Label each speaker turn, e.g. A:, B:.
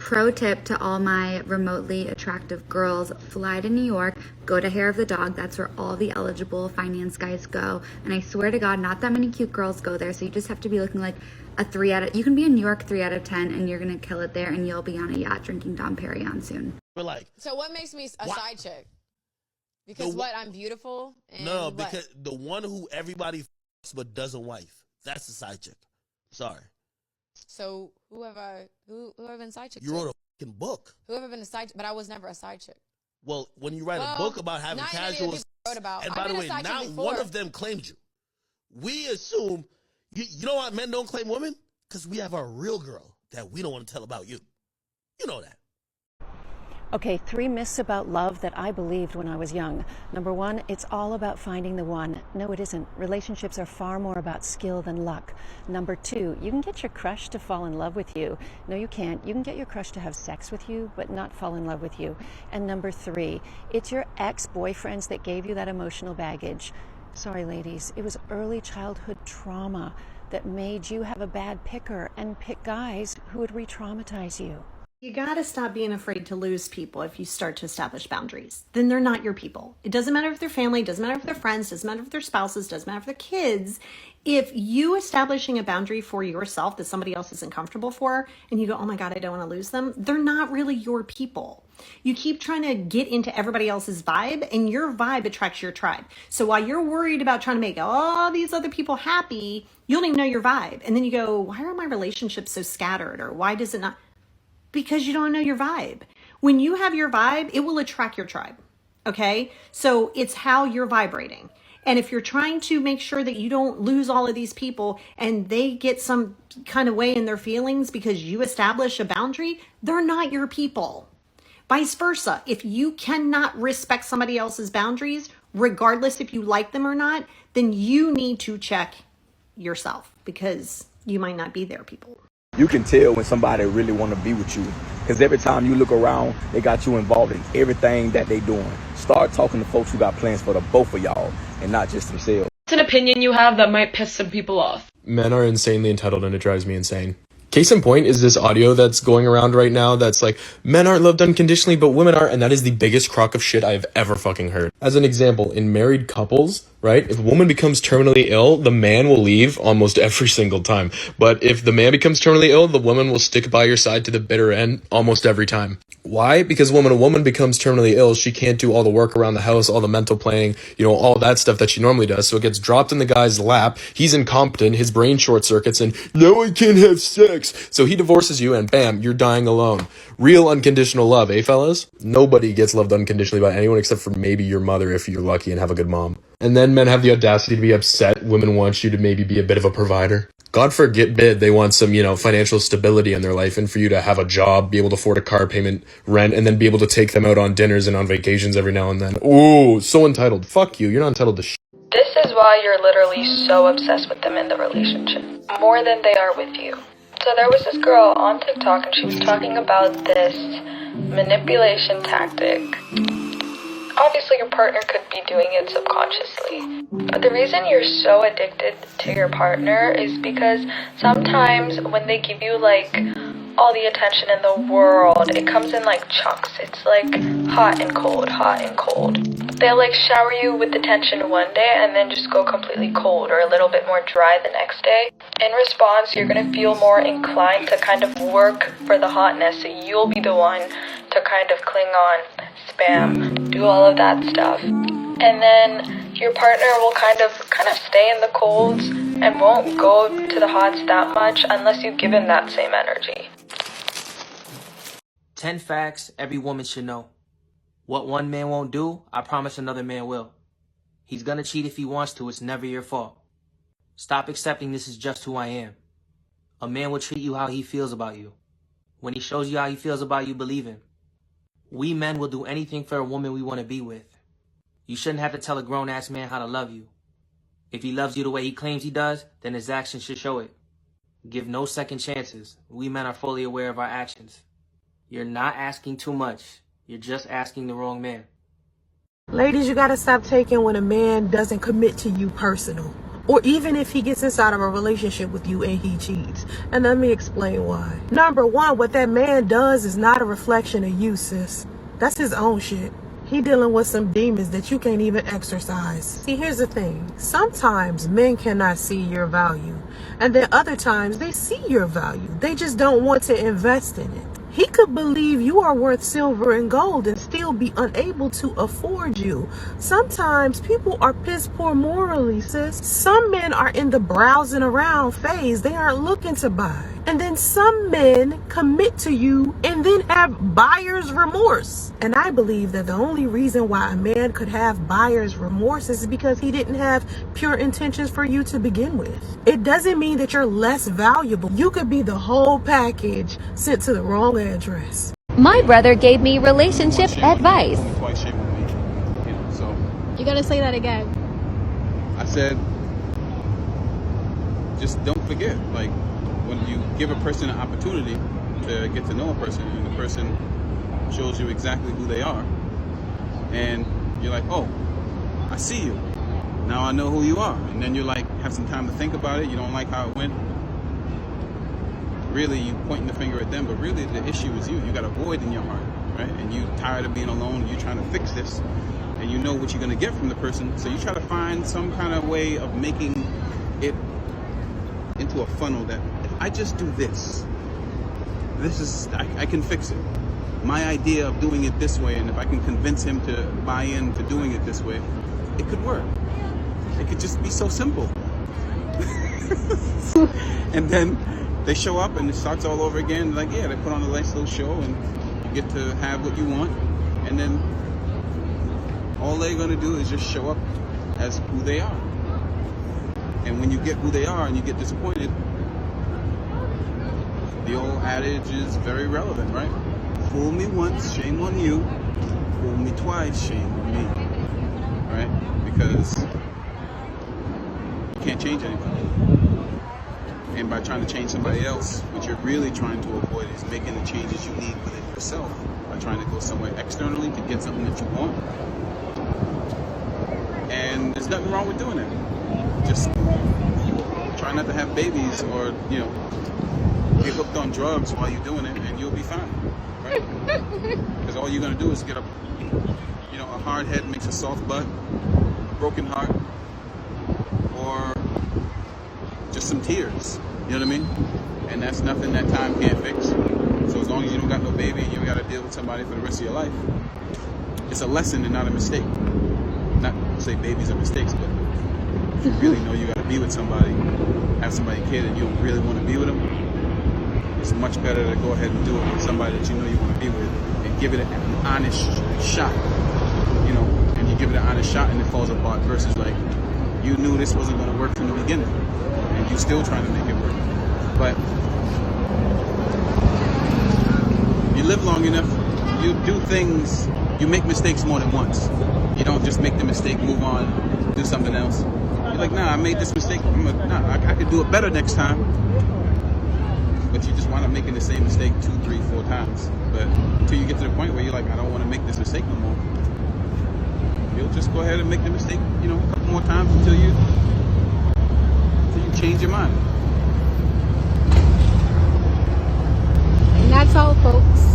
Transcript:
A: Pro tip to all my remotely attractive girls, fly to New York, go to Hair of the Dog. That's where all the eligible finance guys go. And I swear to God, not that many cute girls go there. So you just have to be looking like a 3 out of, you can be in New York 3 out of 10 and you're going to kill it there and you'll be on a yacht drinking Dom Perignon soon.
B: We're like,
C: so what makes me a side chick? Because I'm beautiful? And
B: no, because the one who everybody fucks but doesn't wife. That's the side chick. Sorry.
C: So who have I been a side chick?
B: You wrote a fucking book.
C: Who have I been a side chick? But I was never a side chick.
B: Well, when you wrote a book about having casual sex, and by the way, not one of them claimed you. We assume, you know why men don't claim women? Because we have our real girl that we don't want to tell about you. You know that.
D: Okay, 3 myths about love that I believed when I was young. Number 1, it's all about finding the one. No, it isn't. Relationships are far more about skill than luck. Number 2, you can get your crush to fall in love with you. No, you can't. You can get your crush to have sex with you, but not fall in love with you. And number 3, it's your ex-boyfriends that gave you that emotional baggage. Sorry, ladies, it was early childhood trauma that made you have a bad picker and pick guys who would re-traumatize you.
E: You gotta stop being afraid to lose people if you start to establish boundaries. Then they're not your people. It doesn't matter if they're family, doesn't matter if they're friends, doesn't matter if they're spouses, doesn't matter if they're kids. If you establishing a boundary for yourself that somebody else isn't comfortable for, and you go, oh my God, I don't wanna lose them, they're not really your people. You keep trying to get into everybody else's vibe, and your vibe attracts your tribe. So while you're worried about trying to make all these other people happy, you don't even know your vibe. And then you go, why are my relationships so scattered? Or why does it not? Because you don't know your vibe. When you have your vibe, it will attract your tribe, okay? So it's how you're vibrating. And if you're trying to make sure that you don't lose all of these people and they get some kind of way in their feelings because you establish a boundary, they're not your people. Vice versa, if you cannot respect somebody else's boundaries, regardless if you like them or not, then you need to check yourself because you might not be their people.
F: You can tell when somebody really want to be with you because every time you look around, they got you involved in everything that they doing. Start talking to folks who got plans for the both of y'all and not just themselves.
G: It's an opinion you have that might piss some people off.
H: Men are insanely entitled and it drives me insane. Case in point is this audio that's going around right now that's like, men aren't loved unconditionally, but women are, and that is the biggest crock of shit I've ever fucking heard. As an example, in married couples, right, if a woman becomes terminally ill, the man will leave almost every single time. But if the man becomes terminally ill, the woman will stick by your side to the bitter end almost every time. Why? Because when a woman becomes terminally ill, she can't do all the work around the house, all the mental planning, all that stuff that she normally does. So it gets dropped in the guy's lap. He's incompetent. His brain short circuits and now I can't have sex. So he divorces you and bam, you're dying alone. Real unconditional love, eh, fellas? Nobody gets loved unconditionally by anyone except for maybe your mother if you're lucky and have a good mom. And then men have the audacity to be upset. Women want you to maybe be a bit of a provider. God forbid they want some, financial stability in their life and for you to have a job, be able to afford a car payment, rent, and then be able to take them out on dinners and on vacations every now and then. Ooh, so entitled. Fuck you. You're not entitled to shit.
G: This is why you're literally so obsessed with them in the relationship. More than they are with you. So there was this girl on TikTok and she was talking about this manipulation tactic. Obviously your partner could be doing it subconsciously. But the reason you're so addicted to your partner is because sometimes when they give you all the attention in the world, it comes in chunks. It's hot and cold, hot and cold. They'll shower you with attention one day and then just go completely cold or a little bit more dry the next day. In response, you're going to feel more inclined to kind of work for the hotness. So you'll be the one to kind of cling on, spam, do all of that stuff. And then your partner will kind of stay in the colds and won't go to the hots that much unless you give him that same energy.
I: 10 facts every woman should know. What one man won't do, I promise another man will. He's gonna cheat if he wants to, it's never your fault. Stop accepting this is just who I am. A man will treat you how he feels about you. When he shows you how he feels about you, believe him. We men will do anything for a woman we want to be with. You shouldn't have to tell a grown-ass man how to love you. If he loves you the way he claims he does, then his actions should show it. Give no second chances. We men are fully aware of our actions. You're not asking too much. You're just asking the wrong man.
J: Ladies, you gotta stop taking when a man doesn't commit to you personal. Or even if he gets inside of a relationship with you and he cheats. And let me explain why. Number one, what that man does is not a reflection of you, sis. That's his own shit. He dealing with some demons that you can't even exorcise. See, here's the thing. Sometimes men cannot see your value. And then other times they see your value. They just don't want to invest in it. He could believe you are worth silver and gold and still be unable to afford you. Sometimes people are piss poor morally, sis. Some men are in the browsing around phase. They aren't looking to buy. And then some men commit to you and then have buyer's remorse. And I believe that the only reason why a man could have buyer's remorse is because he didn't have pure intentions for you to begin with. It doesn't mean that you're less valuable. You could be the whole package sent to the wrong address.
K: My brother gave me relationship advice.
L: Quite shame on me. You know, so
E: You gotta say that again.
L: I said, just don't forget, like, when you give a person an opportunity to get to know a person and the person shows you exactly who they are and you're like, oh, I see you, now I know who you are, and then you're like, have some time to think about it, you don't like how it went, really you pointing the finger at them, but really the issue is you got a void in your heart, right? And you tired of being alone and you're trying to fix this and you know what you're going to get from the person, so you try to find some kind of way of making it into a funnel that if I just do this is, I can fix it. My idea of doing it this way, and if I can convince him to buy into doing it this way, it could work. It could just be so simple. And then they show up and it starts all over again. Like, yeah, they put on a nice little show and you get to have what you want. And then all they're going to do is just show up as who they are. And when you get who they are and you get disappointed, the old adage is very relevant, right? Fool me once, shame on you. Fool me twice, shame on me. Right? Because you can't change anybody. And by trying to change somebody else, what you're really trying to avoid is making the changes you need within yourself. By trying to go somewhere externally to get something that you want. And there's nothing wrong with doing that. Just try not to have babies or, you know, get hooked on drugs while you're doing it and you'll be fine, right? Because all you're going to do is get a, you know, a hard head makes a soft butt, a broken heart, or just some tears, you know what I mean? And that's nothing that time can't fix. So as long as you don't got no baby and you got to deal with somebody for the rest of your life, it's a lesson and not a mistake. Not to say babies are mistakes, but if you really know you got to be with somebody, have somebody kid and you don't really want to be with them, it's much better to go ahead and do it with somebody that you know you want to be with and give it an honest shot, you know, and you give it an honest shot and it falls apart versus like you knew this wasn't going to work from the beginning and you still trying to make it work. But you live long enough, you do things, you make mistakes more than once. You don't just make the mistake, move on, do something else. You're like, nah, I made this mistake. I could do it better next time. But you just wind up making the same mistake 2, 3, 4 times. But until you get to the point where you're like, I don't want to make this mistake no more, you'll just go ahead and make the mistake, you know, a couple more times until you change your mind.
C: And that's all, folks.